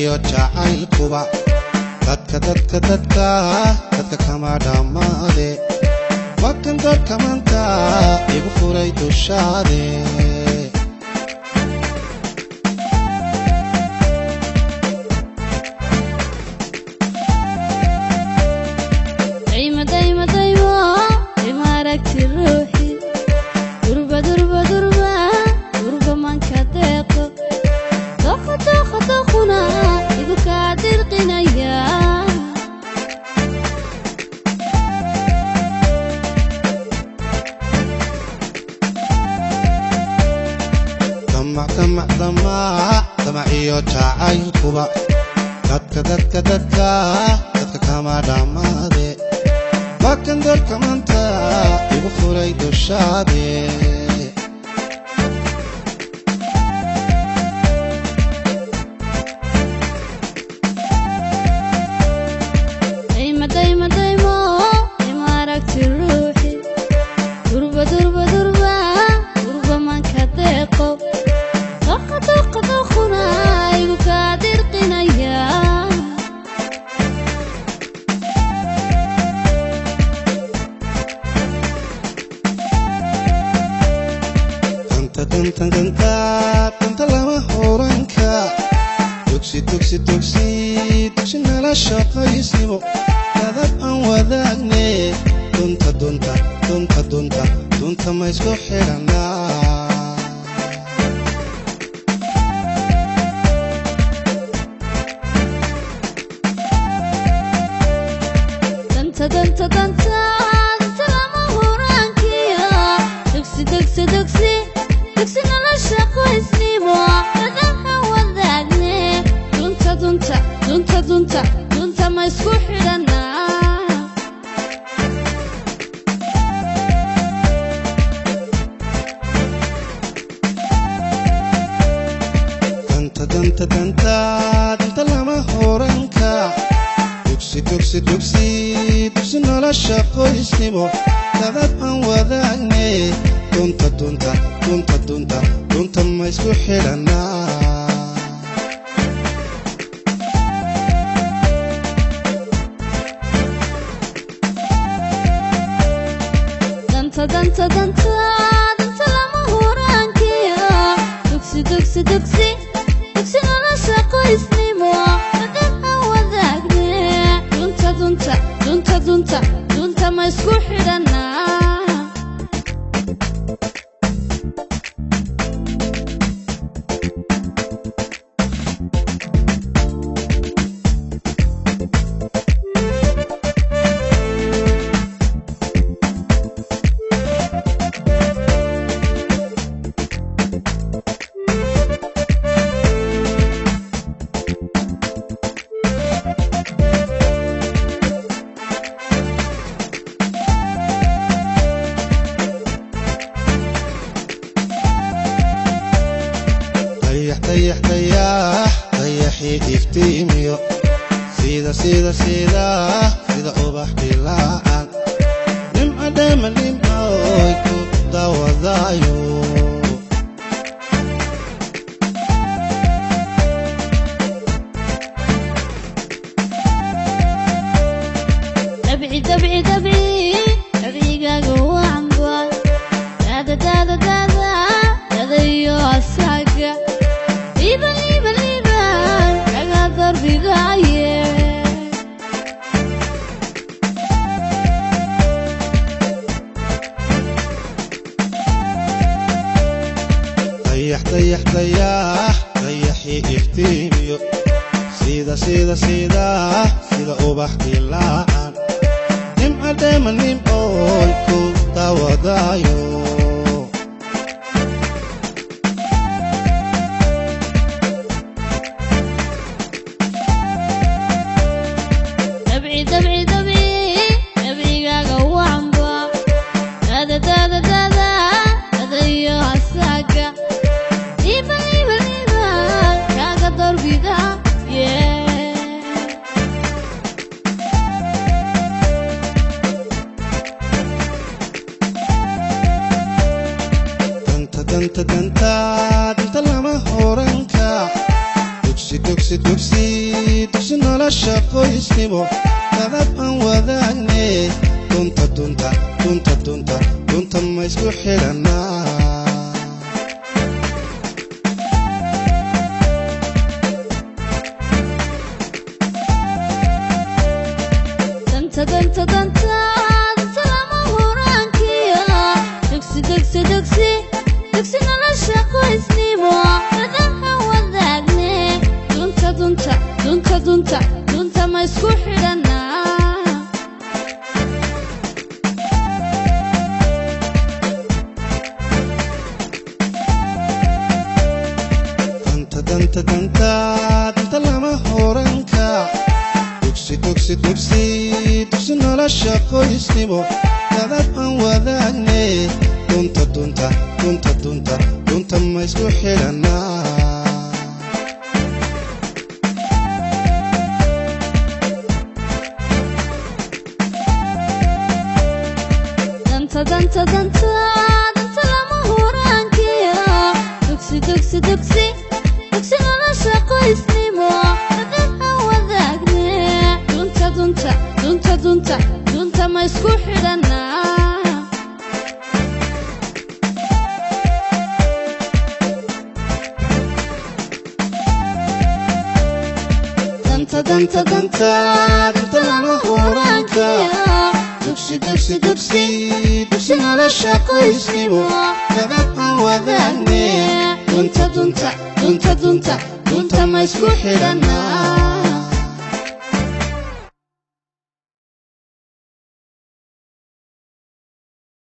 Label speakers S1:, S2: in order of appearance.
S1: iyo jacaylkuba dadka kama dhamaade wakan dadka maanta igu furay dushaade دمع iyo jacaylkuba dadka kama dhamaade wakan dadka maanta igu furay dushaade danta lama horanka dugsi nala shaqaysimo dadab aan wadaagne dunta ma isku xidhanaa danta lama horankiya dugsi nala shaqaysimo dadab aan wadaagne dunta ma isku xidhanaa danta lama horanka dugsi nala shaqaysimo dadab aan wadaagne dunta ma isku xidhanaa danta lama horankiya dugsi nala shaqaysnimo dadab aan wadaagne dunta ma isku xidhanaa dayaxii iftiimiyo sida ubax dilaacan nimco nimcoy ku dawadaayo dabcigaaga waanba dadayo asaga liibaan kaga darbidaaye dayaxii iftiimiyo sida ubax dilaacan nimco nimcoy ku dawadaayo dabcigaaga waanba dadayo asaga liibaan kaga darbidaaye danta lama horanka dugsi dugsi nolosha qoysnimo dadab aan wadaagne dunta ma isku xidhanaa danta lama huraankiyo dugsi nolosha qoysnimo dadab aan wadaagne dunta ma isku xidhanaa danta lama horanka dugsi nolosha qoysnimo dadab aan wadaagne dunta ma isku xidhanaa danta lama huraankiyo dugsi nolosha qoysnimo dadab aan wadaagne dunta ma isku xidhanaa danta lama huraankiyo dugsi nolosha qoysnimo dadab aan wadaagne dunta ma isku xidhanaa